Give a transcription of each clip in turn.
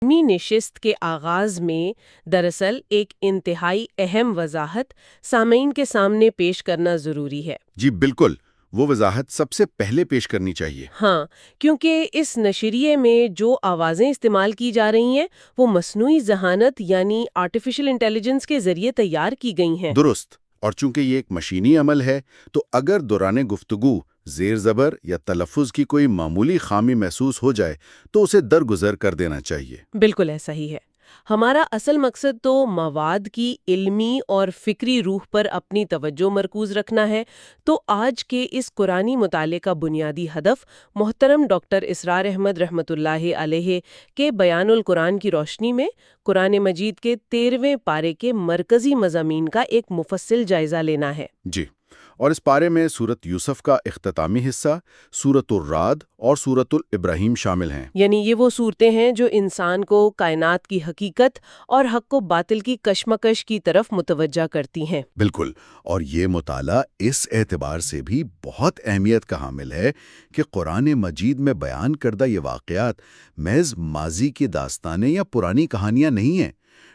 علمی نشست کے آغاز میں دراصل ایک انتہائی اہم وضاحت سامعین کے سامنے پیش کرنا ضروری ہے۔ جی بالکل، وہ وضاحت سب سے پہلے پیش کرنی چاہیے۔ ہاں، کیونکہ اس نشریے میں جو آوازیں استعمال کی جا رہی ہیں وہ مصنوعی ذہانت یعنی آرٹیفیشل انٹیلیجنس کے ذریعے تیار کی گئی ہیں۔ درست، اور چونکہ یہ ایک مشینی عمل ہے تو اگر دوران گفتگو زیر زبر یا تلفظ کی کوئی معمولی خامی محسوس ہو جائے تو اسے درگزر کر دینا چاہیے۔ بالکل ایسا ہی ہے۔ ہمارا اصل مقصد تو مواد کی علمی اور فکری روح پر اپنی توجہ مرکوز رکھنا ہے، تو آج کے اس قرآنی مطالعے کا بنیادی ہدف محترم ڈاکٹر اسرار احمد رحمۃ اللہ علیہ کے بیان القرآن کی روشنی میں قرآن مجید کے 13ویں پارے کے مرکزی مضامین کا ایک مفصل جائزہ لینا ہے۔ جی، اور اس پارے میں سورت یوسف کا اختتامی حصہ، سورت الرعد اور سورت الابراہیم شامل ہیں۔ یعنی یہ وہ صورتیں ہیں جو انسان کو کائنات کی حقیقت اور حق و باطل کی کشمکش کی طرف متوجہ کرتی ہیں۔ بالکل، اور یہ مطالعہ اس اعتبار سے بھی بہت اہمیت کا حامل ہے کہ قرآن مجید میں بیان کردہ یہ واقعات محض ماضی کی داستانیں یا پرانی کہانیاں نہیں ہیں۔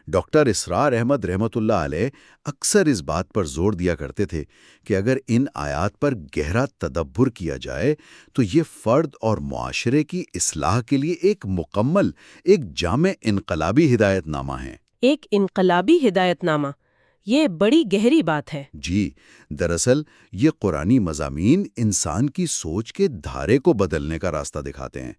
ڈاکٹر اسرار احمد رحمۃ اللہ علیہ اکثر اس بات پر زور دیا کرتے تھے کہ اگر ان آیات پر گہرا تدبر کیا جائے تو یہ فرد اور معاشرے کی اصلاح کے لیے ایک مکمل، ایک جامع انقلابی ہدایت نامہ ہیں۔ ایک انقلابی ہدایت نامہ، یہ بڑی گہری بات ہے۔ جی، دراصل یہ قرآنی مضامین انسان کی سوچ کے دھارے کو بدلنے کا راستہ دکھاتے ہیں۔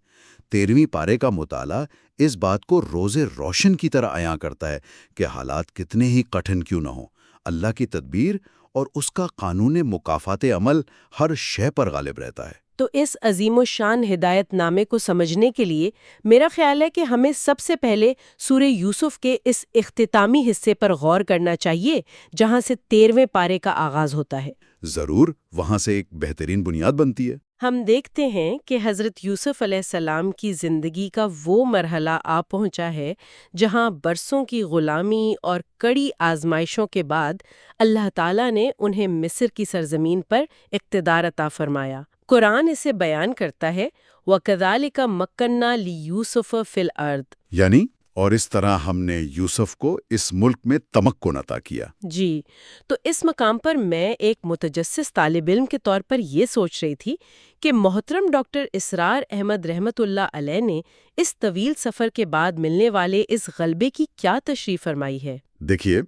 13ویں پارے کا مطالعہ اس بات کو روز روشن کی طرح عیاں کرتا ہے کہ حالات کتنے ہی کٹھن کیوں نہ ہوں، اللہ کی تدبیر اور اس کا قانون مکافات عمل ہر شے پر غالب رہتا ہے۔ تو اس عظیم و شان ہدایت نامے کو سمجھنے کے لیے میرا خیال ہے کہ ہمیں سب سے پہلے سورہ یوسف کے اس اختتامی حصے پر غور کرنا چاہیے جہاں سے 13ویں پارے کا آغاز ہوتا ہے۔ ضرور، وہاں سے ایک بہترین بنیاد بنتی ہے۔ ہم دیکھتے ہیں کہ حضرت یوسف علیہ السلام کی زندگی کا وہ مرحلہ آ پہنچا ہے جہاں برسوں کی غلامی اور کڑی آزمائشوں کے بعد اللہ تعالیٰ نے انہیں مصر کی سرزمین پر اقتدار عطا فرمایا۔ قرآن اسے بیان کرتا ہے وَكَذَلِكَ مَكَّنَّا لِيُوسُفَ فِي الْأَرْضِ، یعنی اور اس طرح ہم نے یوسف کو اس ملک میں تمکن عطا کیا۔ جی، تو اس مقام پر میں ایک متجسس طالب علم کے طور پر یہ سوچ رہی تھی کہ محترم ڈاکٹر اسرار احمد رحمۃ اللہ علیہ نے اس طویل سفر کے بعد ملنے والے اس غلبے کی کیا تشریح فرمائی ہے؟ دیکھیے،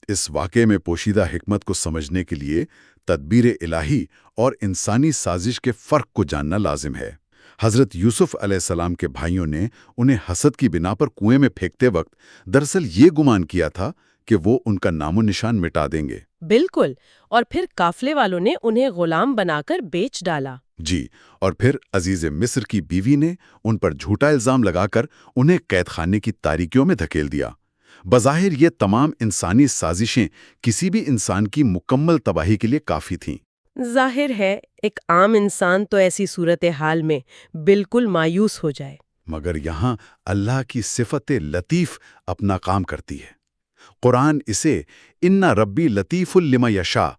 اس واقعے میں پوشیدہ حکمت کو سمجھنے کے لیے تدبیر الہی اور انسانی سازش کے فرق کو جاننا لازم ہے۔ حضرت یوسف علیہ السلام کے بھائیوں نے انہیں حسد کی بنا پر کنویں میں پھینکتے وقت دراصل یہ گمان کیا تھا کہ وہ ان کا نام و نشان مٹا دیں گے۔ بالکل، اور پھر قافلے والوں نے انہیں غلام بنا کر بیچ ڈالا۔ جی، اور پھر عزیز مصر کی بیوی نے ان پر جھوٹا الزام لگا کر انہیں قید خانے کی تاریکیوں میں دھکیل دیا۔ بظاہر یہ تمام انسانی سازشیں کسی بھی انسان کی مکمل تباہی کے لیے کافی تھیں۔ ظاہر ہے ایک عام انسان تو ایسی صورتحال میں بالکل مایوس ہو جائے، مگر یہاں اللہ کی صفت لطیف اپنا کام کرتی ہے۔ قرآن اسے اِنَّ ربی لطیف لما یشاء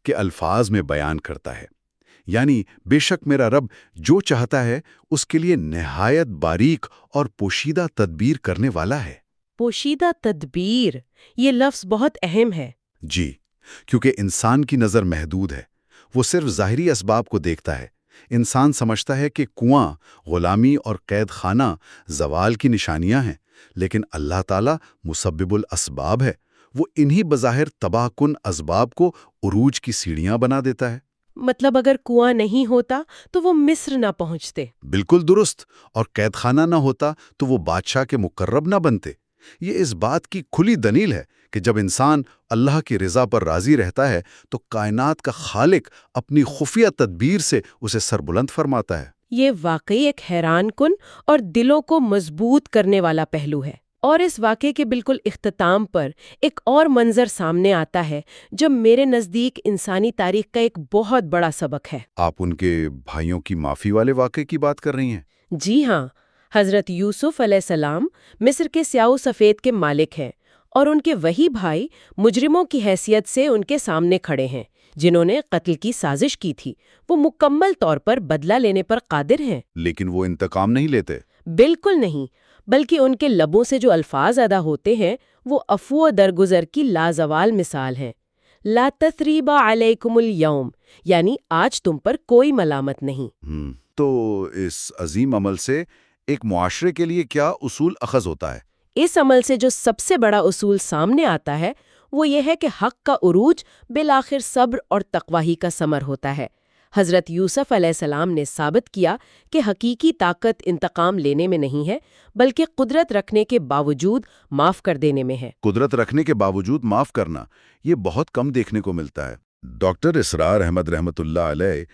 کے الفاظ میں بیان کرتا ہے، یعنی بے شک میرا رب جو چاہتا ہے اس کے لیے نہایت باریک اور پوشیدہ تدبیر کرنے والا ہے۔ پوشیدہ تدبیر، یہ لفظ بہت اہم ہے۔ جی، کیونکہ انسان کی نظر محدود ہے، وہ صرف ظاہری اسباب کو دیکھتا ہے۔ انسان سمجھتا ہے کہ کنواں، غلامی اور قید خانہ زوال کی نشانیاں ہیں، لیکن اللہ تعالیٰ مسبب الاسباب ہے۔ وہ انہی بظاہر تباہ کن اسباب کو عروج کی سیڑھیاں بنا دیتا ہے۔ مطلب اگر کنواں نہیں ہوتا تو وہ مصر نہ پہنچتے۔ بالکل درست، اور قید خانہ نہ ہوتا تو وہ بادشاہ کے مقرب نہ بنتے۔ یہ اس بات کی کھلی دلیل ہے کہ جب انسان اللہ کی رضا پر راضی رہتا ہے تو کائنات کا خالق اپنی خفیہ تدبیر سے اسے سربلند فرماتا ہے۔ یہ واقعی ایک حیران کن اور دلوں کو مضبوط کرنے والا پہلو ہے۔ اور اس واقعے کے بالکل اختتام پر ایک اور منظر سامنے آتا ہے جو میرے نزدیک انسانی تاریخ کا ایک بہت بڑا سبق ہے۔ آپ ان کے بھائیوں کی معافی والے واقعے کی بات کر رہی ہیں؟ جی ہاں، حضرت یوسف علیہ السلام مصر کے سیاہ و سفید کے مالک ہیں، اور ان کے وہی بھائی مجرموں کی حیثیت سے ان کے سامنے کھڑے ہیں جنہوں نے قتل کی سازش کی تھی۔ وہ مکمل طور پر بدلہ لینے پر قادر ہیں، لیکن وہ انتقام نہیں لیتے۔ بالکل نہیں، بلکہ ان کے لبوں سے جو الفاظ ادا ہوتے ہیں وہ عفو و درگزر کی لازوال مثال ہیں۔ لا تثریب علیکم الیوم، یعنی آج تم پر کوئی ملامت نہیں۔ تو اس عظیم عمل سے ایک معاشرے کے لیے کیا اصول اخذ ہوتا ہے؟ اس عمل سے جو سب سے بڑا اصول سامنے آتا ہے وہ یہ ہے کہ حق کا عروج بالآخر صبر اور تقوی ہی کا ثمر ہوتا ہے۔ حضرت یوسف علیہ السلام نے ثابت کیا کہ حقیقی طاقت انتقام لینے میں نہیں ہے بلکہ قدرت رکھنے کے باوجود معاف کر دینے میں ہے۔ قدرت رکھنے کے باوجود معاف کرنا، یہ بہت کم دیکھنے کو ملتا ہے۔ ڈاکٹر اسرار احمد رحمت اللہ علیہ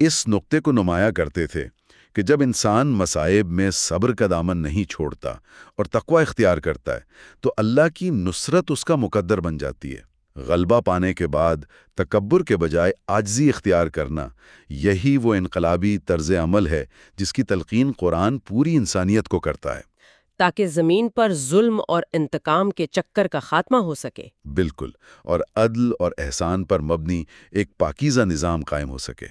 اس نقطے کو نمایاں کرتے تھے کہ جب انسان مصائب میں صبر کا دامن نہیں چھوڑتا اور تقوی اختیار کرتا ہے تو اللہ کی نصرت اس کا مقدر بن جاتی ہے۔ غلبہ پانے کے بعد تکبر کے بجائے عاجزی اختیار کرنا، یہی وہ انقلابی طرز عمل ہے جس کی تلقین قرآن پوری انسانیت کو کرتا ہے، تاکہ زمین پر ظلم اور انتقام کے چکر کا خاتمہ ہو سکے۔ بالکل، اور عدل اور احسان پر مبنی ایک پاکیزہ نظام قائم ہو سکے۔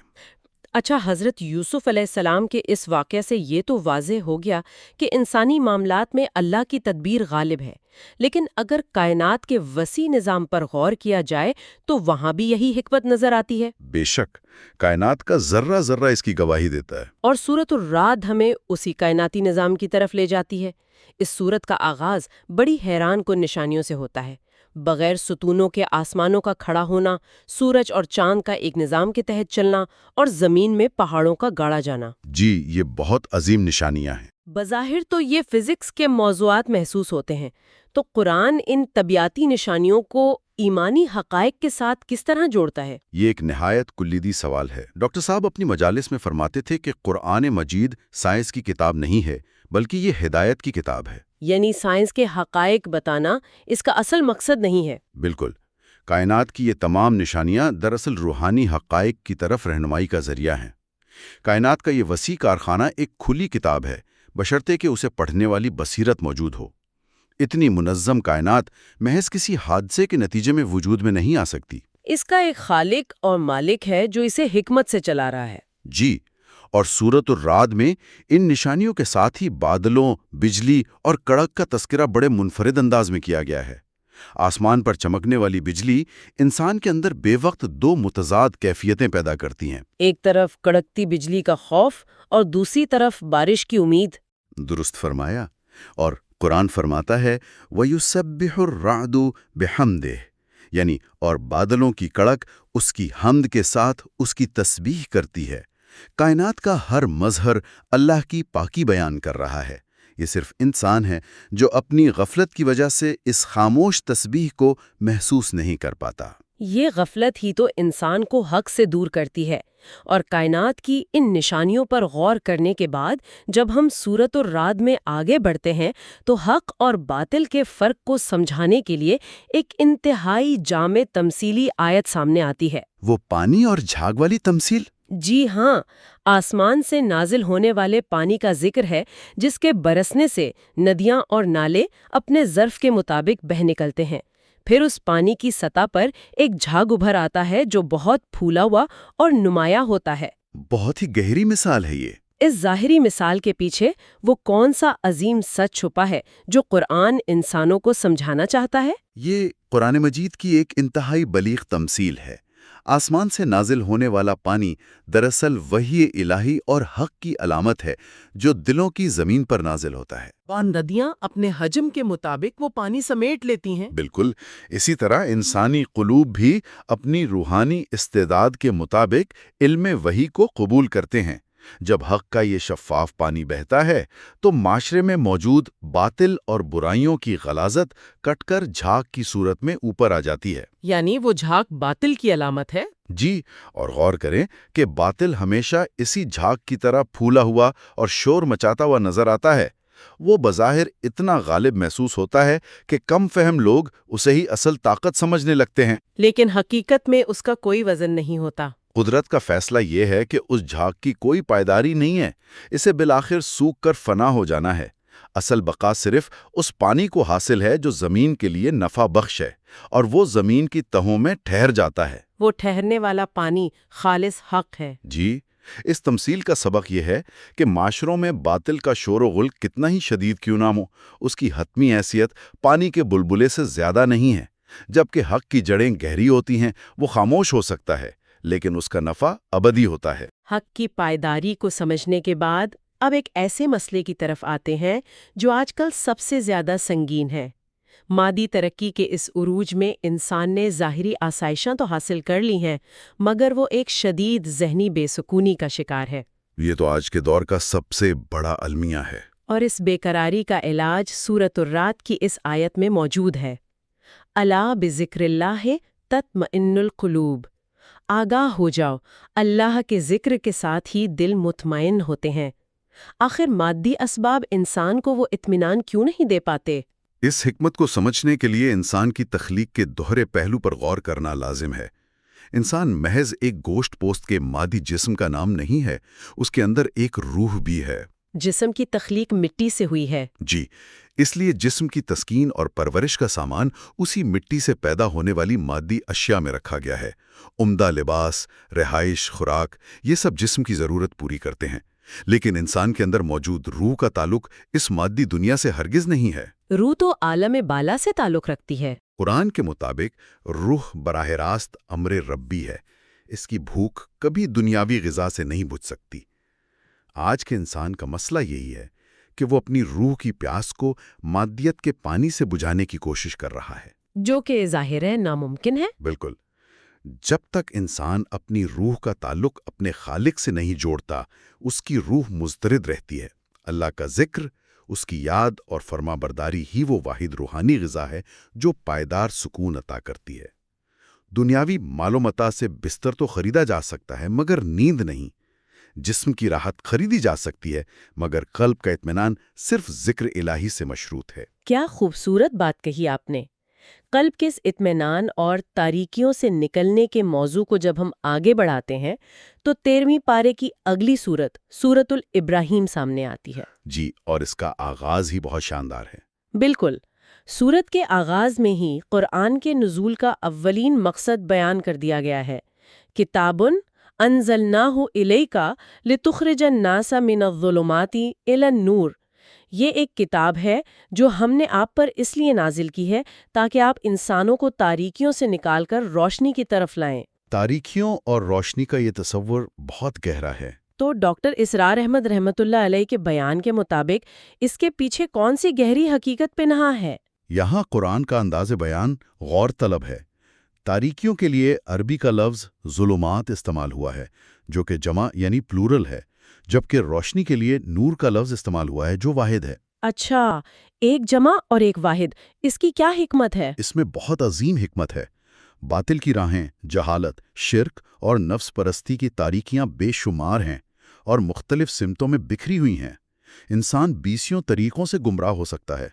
اچھا، حضرت یوسف علیہ السلام کے اس واقعے سے یہ تو واضح ہو گیا کہ انسانی معاملات میں اللہ کی تدبیر غالب ہے، لیکن اگر کائنات کے وسیع نظام پر غور کیا جائے تو وہاں بھی یہی حکمت نظر آتی ہے۔ بے شک، کائنات کا ذرہ ذرہ اس کی گواہی دیتا ہے۔ اور سورۃ الرعد ہمیں اسی کائناتی نظام کی طرف لے جاتی ہے۔ اس سورت کا آغاز بڑی حیران کن نشانیوں سے ہوتا ہے۔ بغیر ستونوں کے آسمانوں کا کھڑا ہونا، سورج اور چاند کا ایک نظام کے تحت چلنا اور زمین میں پہاڑوں کا گاڑا جانا۔ جی، یہ بہت عظیم نشانیاں ہیں۔ بظاہر تو یہ فزکس کے موضوعات محسوس ہوتے ہیں، تو قرآن ان طبیعتی نشانیوں کو ایمانی حقائق کے ساتھ کس طرح جوڑتا ہے؟ یہ ایک نہایت کلیدی سوال ہے۔ ڈاکٹر صاحب اپنی مجالس میں فرماتے تھے کہ قرآن مجید سائنس کی کتاب نہیں ہے بلکہ یہ ہدایت کی کتاب ہے۔ یعنی سائنس کے حقائق بتانا اس کا اصل مقصد نہیں ہے۔ بالکل، کائنات کی یہ تمام نشانیاں دراصل روحانی حقائق کی طرف رہنمائی کا ذریعہ ہیں۔ کائنات کا یہ وسیع کارخانہ ایک کھلی کتاب ہے، بشرطے کہ اسے پڑھنے والی بصیرت موجود ہو۔ اتنی منظم کائنات محض کسی حادثے کے نتیجے میں وجود میں نہیں آ سکتی۔ اس کا ایک خالق اور مالک ہے جو اسے حکمت سے چلا رہا ہے۔ جی، اور سورۃ الرعد میں ان نشانیوں کے ساتھ ہی بادلوں، بجلی اور کڑک کا تذکرہ بڑے منفرد انداز میں کیا گیا ہے۔ آسمان پر چمکنے والی بجلی انسان کے اندر بے وقت دو متضاد کیفیتیں پیدا کرتی ہیں۔ ایک طرف کڑکتی بجلی کا خوف اور دوسری طرف بارش کی امید۔ درست فرمایا، اور قرآن فرماتا ہے وَيُسَبِّحُ الرَّعْدُ بِحَمْدِهِ، یعنی اور بادلوں کی کڑک اس کی حمد کے ساتھ اس کی تسبیح کرتی ہے۔ کائنات کا ہر مظہر اللہ کی پاکی بیان کر رہا ہے۔ یہ صرف انسان ہے جو اپنی غفلت کی وجہ سے اس خاموش تسبیح کو محسوس نہیں کر پاتا۔ یہ غفلت ہی تو انسان کو حق سے دور کرتی ہے، اور کائنات کی ان نشانیوں پر غور کرنے کے بعد جب ہم سورۃ الرعد میں آگے بڑھتے ہیں تو حق اور باطل کے فرق کو سمجھانے کے لیے ایک انتہائی جامع تمثیلی آیت سامنے آتی ہے۔ وہ پانی اور جھاگ والی تمثیل؟ جی ہاں، آسمان سے نازل ہونے والے پانی کا ذکر ہے جس کے برسنے سے ندیاں اور نالے اپنے ظرف کے مطابق بہہ نکلتے ہیں۔ پھر اس پانی کی سطح پر ایک جھاگ ابھر آتا ہے جو بہت پھولا ہوا اور نمایاں ہوتا ہے۔ بہت ہی گہری مثال ہے یہ۔ اس ظاہری مثال کے پیچھے وہ کون سا عظیم سچ چھپا ہے جو قرآن انسانوں کو سمجھانا چاہتا ہے؟ یہ قرآن مجید کی ایک انتہائی بلیغ تمثیل ہے۔ آسمان سے نازل ہونے والا پانی دراصل وحی الہی اور حق کی علامت ہے جو دلوں کی زمین پر نازل ہوتا ہے۔ اور ندیاں اپنے حجم کے مطابق وہ پانی سمیٹ لیتی ہیں۔ بالکل اسی طرح انسانی قلوب بھی اپنی روحانی استعداد کے مطابق علم وحی کو قبول کرتے ہیں۔ جب حق کا یہ شفاف پانی بہتا ہے تو معاشرے میں موجود باطل اور برائیوں کی غلاظت کٹ کر جھاگ کی صورت میں اوپر آ جاتی ہے۔ یعنی وہ جھاگ باطل کی علامت ہے؟ جی، اور غور کریں کہ باطل ہمیشہ اسی جھاگ کی طرح پھولا ہوا اور شور مچاتا ہوا نظر آتا ہے۔ وہ بظاہر اتنا غالب محسوس ہوتا ہے کہ کم فہم لوگ اسے ہی اصل طاقت سمجھنے لگتے ہیں۔ لیکن حقیقت میں اس کا کوئی وزن نہیں ہوتا۔ قدرت کا فیصلہ یہ ہے کہ اس جھاگ کی کوئی پائیداری نہیں ہے، اسے بالآخر سوکھ کر فنا ہو جانا ہے۔ اصل بقا صرف اس پانی کو حاصل ہے جو زمین کے لیے نفع بخش ہے، اور وہ زمین کی تہوں میں ٹھہر جاتا ہے۔ وہ ٹھہرنے والا پانی خالص حق ہے۔ جی، اس تمثیل کا سبق یہ ہے کہ معاشروں میں باطل کا شور و غل کتنا ہی شدید کیوں نہ ہو، اس کی حتمی حیثیت پانی کے بلبلے سے زیادہ نہیں ہے۔ جبکہ حق کی جڑیں گہری ہوتی ہیں، وہ خاموش ہو سکتا ہے لیکن اس کا نفع ابدی ہوتا ہے۔ حق کی پائیداری کو سمجھنے کے بعد اب ایک ایسے مسئلے کی طرف آتے ہیں جو آج کل سب سے زیادہ سنگین ہے۔ مادی ترقی کے اس عروج میں انسان نے ظاہری آسائشاں تو حاصل کر لی ہیں، مگر وہ ایک شدید ذہنی بے سکونی کا شکار ہے۔ یہ تو آج کے دور کا سب سے بڑا المیہ ہے۔ اور اس بے قراری کا علاج سورۃ الرعد کی اس آیت میں موجود ہے۔ الا بذکر اللہ تطمئن القلوب، آگاہ ہو جاؤ، اللہ کے ذکر کے ساتھ ہی دل مطمئن ہوتے ہیں۔ آخر مادی اسباب انسان کو وہ اطمینان کیوں نہیں دے پاتے؟ اس حکمت کو سمجھنے کے لیے انسان کی تخلیق کے دوہرے پہلو پر غور کرنا لازم ہے۔ انسان محض ایک گوشت پوست کے مادی جسم کا نام نہیں ہے، اس کے اندر ایک روح بھی ہے۔ جسم کی تخلیق مٹی سے ہوئی ہے۔ جی، اس لیے جسم کی تسکین اور پرورش کا سامان اسی مٹی سے پیدا ہونے والی مادی اشیاء میں رکھا گیا ہے۔ عمدہ لباس، رہائش، خوراک، یہ سب جسم کی ضرورت پوری کرتے ہیں، لیکن انسان کے اندر موجود روح کا تعلق اس مادی دنیا سے ہرگز نہیں ہے۔ روح تو عالم بالا سے تعلق رکھتی ہے۔ قرآن کے مطابق روح براہ راست امر ربی ہے، اس کی بھوک کبھی دنیاوی غذا سے نہیں بجھ سکتی۔ آج کے انسان کا مسئلہ یہی ہے کہ وہ اپنی روح کی پیاس کو مادیت کے پانی سے بجھانے کی کوشش کر رہا ہے، جو کہ ظاہر ہے ناممکن ہے۔ بالکل۔ جب تک انسان اپنی روح کا تعلق اپنے خالق سے نہیں جوڑتا، اس کی روح مضطرد رہتی ہے۔ اللہ کا ذکر، اس کی یاد اور فرما برداری ہی وہ واحد روحانی غذا ہے جو پائیدار سکون عطا کرتی ہے۔ دنیاوی مال و متاع سے بستر تو خریدا جا سکتا ہے مگر نیند نہیں۔ جسم کی راحت خریدی جا سکتی ہے مگر قلب کا اطمینان صرف ذکر الہی سے مشروط ہے۔ کیا خوبصورت بات کہی آپ نے۔ قلب کے اس اطمینان اور تاریکیوں سے نکلنے کے موضوع کو جب ہم آگے بڑھاتے ہیں تو 13ویں پارے کی اگلی سورت سورۃ الابراہیم سامنے آتی ہے۔ جی، اور اس کا آغاز ہی بہت شاندار ہے۔ بالکل، سورت کے آغاز میں ہی قرآن کے نزول کا اولین مقصد بیان کر دیا گیا ہے۔ کتابن انزلناہ الیک لتخرج الناس من الظلمات الی النور، یہ ایک کتاب ہے جو ہم نے آپ پر اس لیے نازل کی ہے تاکہ آپ انسانوں کو تاریکیوں سے نکال کر روشنی کی طرف لائیں۔ تاریکیوں اور روشنی کا یہ تصور بہت گہرا ہے۔ تو ڈاکٹر اسرار احمد رحمۃ اللہ علیہ کے بیان کے مطابق اس کے پیچھے کون سی گہری حقیقت پنہاں ہے؟ یہاں قرآن کا انداز بیان غور طلب ہے۔ تاریکیوں کے لیے عربی کا لفظ ظلمات استعمال ہوا ہے جو کہ جمع یعنی پلورل ہے، جبکہ روشنی کے لیے نور کا لفظ استعمال ہوا ہے جو واحد ہے۔ اچھا، ایک جمع اور ایک واحد، اس کی کیا حکمت ہے؟ اس میں بہت عظیم حکمت ہے۔ باطل کی راہیں، جہالت، شرک اور نفس پرستی کی تاریکیاں بے شمار ہیں اور مختلف سمتوں میں بکھری ہوئی ہیں۔ انسان بیسیوں طریقوں سے گمراہ ہو سکتا ہے،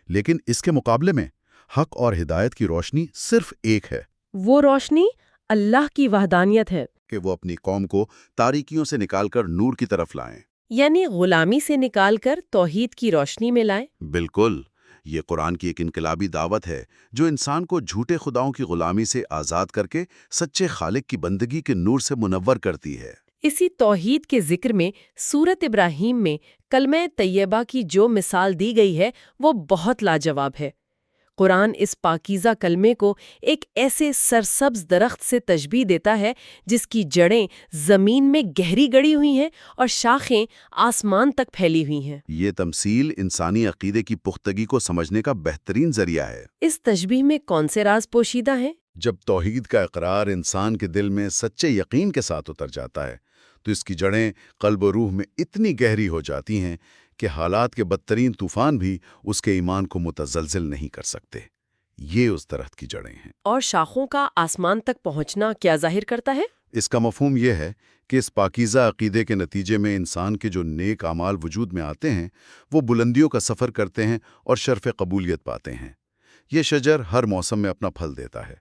لیکن اس کے مقابلے میں حق اور ہدایت کی روشنی صرف ایک ہے۔ وہ روشنی اللہ کی وحدانیت ہے، کہ وہ اپنی قوم کو تاریکیوں سے نکال کر نور کی طرف لائیں۔ یعنی غلامی سے نکال کر توحید کی روشنی میں لائیں۔ بالکل، یہ قرآن کی ایک انقلابی دعوت ہے جو انسان کو جھوٹے خداؤں کی غلامی سے آزاد کر کے سچے خالق کی بندگی کے نور سے منور کرتی ہے۔ اسی توحید کے ذکر میں سورت ابراہیم میں کلمہ طیبہ کی جو مثال دی گئی ہے وہ بہت لاجواب ہے۔ قرآن اس پاکیزہ کلمے کو ایک ایسے سرسبز درخت سے تشبیہ دیتا ہے جس کی جڑیں زمین میں گہری گڑی ہوئی ہیں اور شاخیں آسمان تک پھیلی ہوئی ہیں۔ یہ تمثیل انسانی عقیدے کی پختگی کو سمجھنے کا بہترین ذریعہ ہے۔ اس تشبیہ میں کون سے راز پوشیدہ ہیں؟ جب توحید کا اقرار انسان کے دل میں سچے یقین کے ساتھ اتر جاتا ہے تو اس کی جڑیں قلب و روح میں اتنی گہری ہو جاتی ہیں کہ حالات کے بدترین طوفان بھی اس کے ایمان کو متزلزل نہیں کر سکتے۔ یہ اس درخت کی جڑیں ہیں۔ اور شاخوں کا آسمان تک پہنچنا کیا ظاہر کرتا ہے؟ اس کا مفہوم یہ ہے کہ اس پاکیزہ عقیدے کے نتیجے میں انسان کے جو نیک اعمال وجود میں آتے ہیں وہ بلندیوں کا سفر کرتے ہیں اور شرف قبولیت پاتے ہیں۔ یہ شجر ہر موسم میں اپنا پھل دیتا ہے،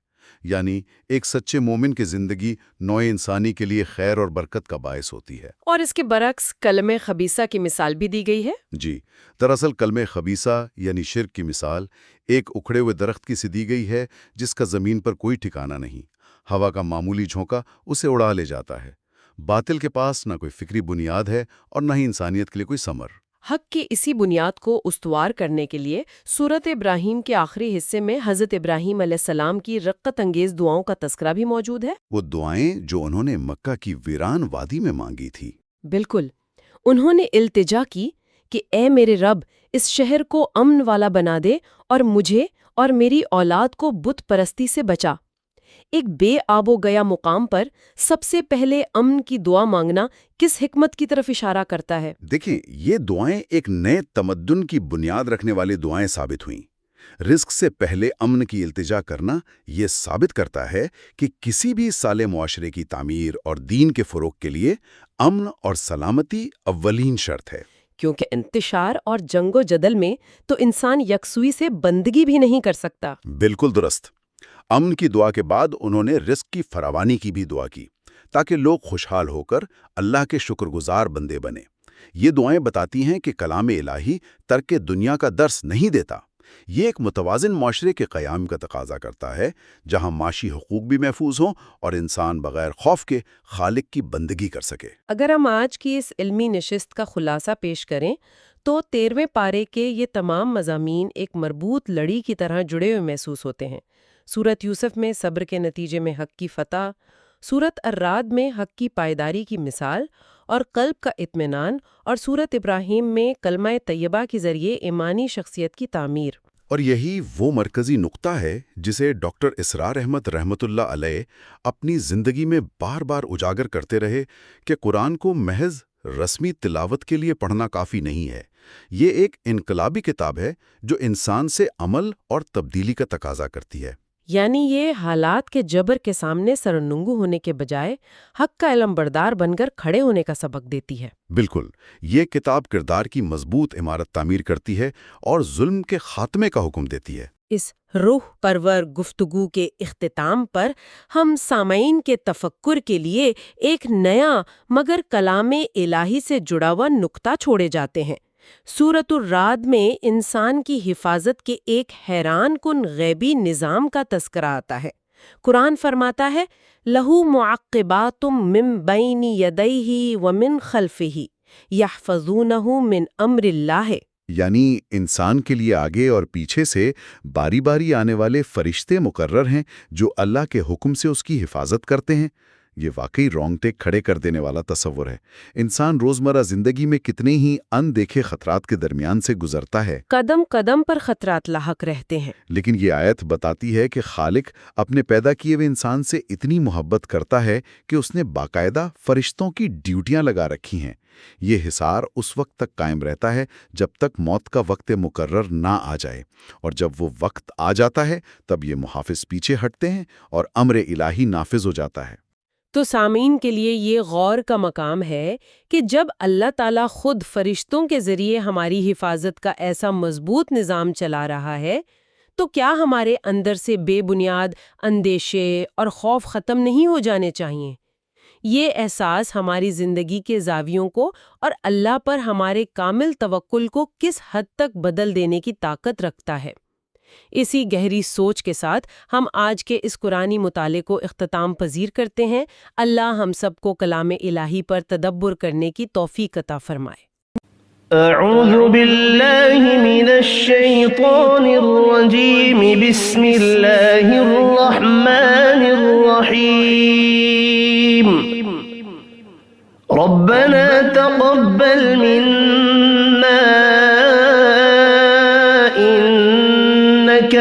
یعنی ایک سچے مومن کی زندگی نوع انسانی کے لیے خیر اور برکت کا باعث ہوتی ہے۔ اور اس کے برعکس کلمہ خبیثہ کی مثال بھی دی گئی ہے۔ جی، دراصل کلمہ خبیثہ یعنی شرک کی مثال ایک اکھڑے ہوئے درخت کی سی دی گئی ہے جس کا زمین پر کوئی ٹھکانہ نہیں۔ ہوا کا معمولی جھونکا اسے اڑا لے جاتا ہے۔ باطل کے پاس نہ کوئی فکری بنیاد ہے اور نہ ہی انسانیت کے لیے کوئی ثمر۔ حق کی اسی بنیاد کو استوار کرنے کے لیے سورت ابراہیم کے آخری حصے میں حضرت ابراہیم علیہ السلام کی رقت انگیز دعاؤں کا تذکرہ بھی موجود ہے۔ وہ دعائیں جو انہوں نے مکہ کی ویران وادی میں مانگی تھی۔ بالکل، انہوں نے التجا کی کہ اے میرے رب، اس شہر کو امن والا بنا دے اور مجھے اور میری اولاد کو بت پرستی سے بچا۔ ایک بے آب و گیا مقام پر سب سے پہلے امن کی دعا مانگنا کس حکمت کی طرف اشارہ کرتا ہے؟ دیکھیں، یہ دعائیں ایک نئے تمدن کی بنیاد رکھنے والی دعائیں ثابت ہوئیں۔ رزق سے پہلے امن کی التجا کرنا یہ ثابت کرتا ہے کہ کسی بھی صالح معاشرے کی تعمیر اور دین کے فروغ کے لیے امن اور سلامتی اولین شرط ہے۔ کیونکہ انتشار اور جنگ و جدل میں تو انسان یکسوئی سے بندگی بھی نہیں کر سکتا۔ بالکل درست۔ امن کی دعا کے بعد انہوں نے رزق کی فراوانی کی بھی دعا کی تاکہ لوگ خوشحال ہو کر اللہ کے شکر گزار بندے بنے۔ یہ دعائیں بتاتی ہیں کہ کلام الہی ترک دنیا کا درس نہیں دیتا۔ یہ ایک متوازن معاشرے کے قیام کا تقاضا کرتا ہے جہاں معاشی حقوق بھی محفوظ ہوں اور انسان بغیر خوف کے خالق کی بندگی کر سکے۔ اگر ہم آج کی اس علمی نشست کا خلاصہ پیش کریں تو 13ویں پارے کے یہ تمام مضامین ایک مربوط لڑی کی طرح جڑے ہوئے محسوس ہوتے ہیں۔ سورت یوسف میں صبر کے نتیجے میں حق کی فتح، سورت الرعد میں حق کی پائیداری کی مثال اور قلب کا اطمینان، اور سورت ابراہیم میں کلمہ طیبہ کے ذریعے ایمانی شخصیت کی تعمیر۔ اور یہی وہ مرکزی نقطہ ہے جسے ڈاکٹر اسرار احمد رحمۃ اللہ علیہ اپنی زندگی میں بار بار اجاگر کرتے رہے کہ قرآن کو محض رسمی تلاوت کے لیے پڑھنا کافی نہیں ہے۔ یہ ایک انقلابی کتاب ہے جو انسان سے عمل اور تبدیلی کا تقاضا کرتی ہے۔ یعنی یہ حالات کے جبر کے سامنے سرنگو ہونے کے بجائے حق کا علم بردار بن کر کھڑے ہونے کا سبق دیتی ہے۔ بالکل، یہ کتاب کردار کی مضبوط عمارت تعمیر کرتی ہے اور ظلم کے خاتمے کا حکم دیتی ہے۔ اس روح پرور گفتگو کے اختتام پر ہم سامعین کے تفکر کے لیے ایک نیا مگر کلام الہی سے جڑا ہوا نقطہ چھوڑے جاتے ہیں۔ سورۃ الرعد میں انسان کی حفاظت کے ایک حیران کن غیبی نظام کا تذکرہ آتا ہے۔ قرآن فرماتا ہے لَهُ مُعَقِّبَاتٌ مِّن بَيْنِ يَدَيْهِ وَمِن خَلْفِهِ يَحْفَظُونَهُ مِنْ أَمْرِ اللَّهِ، یعنی انسان کے لیے آگے اور پیچھے سے باری باری آنے والے فرشتے مقرر ہیں جو اللہ کے حکم سے اس کی حفاظت کرتے ہیں۔ یہ واقعی رونگٹے کھڑے کر دینے والا تصور ہے۔ انسان روزمرہ زندگی میں کتنے ہی ان دیکھے خطرات کے درمیان سے گزرتا ہے، قدم قدم پر خطرات لاحق رہتے ہیں، لیکن یہ آیت بتاتی ہے کہ خالق اپنے پیدا کیے ہوئے انسان سے اتنی محبت کرتا ہے کہ اس نے باقاعدہ فرشتوں کی ڈیوٹیاں لگا رکھی ہیں۔ یہ حصار اس وقت تک قائم رہتا ہے جب تک موت کا وقت مقرر نہ آ جائے، اور جب وہ وقت آ جاتا ہے تب یہ محافظ پیچھے ہٹتے ہیں اور امر الہی نافذ ہو جاتا ہے۔ تو سامعین کے لیے یہ غور کا مقام ہے کہ جب اللہ تعالیٰ خود فرشتوں کے ذریعے ہماری حفاظت کا ایسا مضبوط نظام چلا رہا ہے تو کیا ہمارے اندر سے بے بنیاد اندیشے اور خوف ختم نہیں ہو جانے چاہیے؟ یہ احساس ہماری زندگی کے زاویوں کو اور اللہ پر ہمارے کامل توکل کو کس حد تک بدل دینے کی طاقت رکھتا ہے۔ اسی گہری سوچ کے ساتھ ہم آج کے اس قرآنی مطالعے کو اختتام پذیر کرتے ہیں۔ اللہ ہم سب کو کلام الہی پر تدبر کرنے کی توفیق عطا فرمائے۔ اعوذ باللہ من الشیطان الرجیم، بسم اللہ الرحمن الرحیم۔ ربنا تقبل منا إنك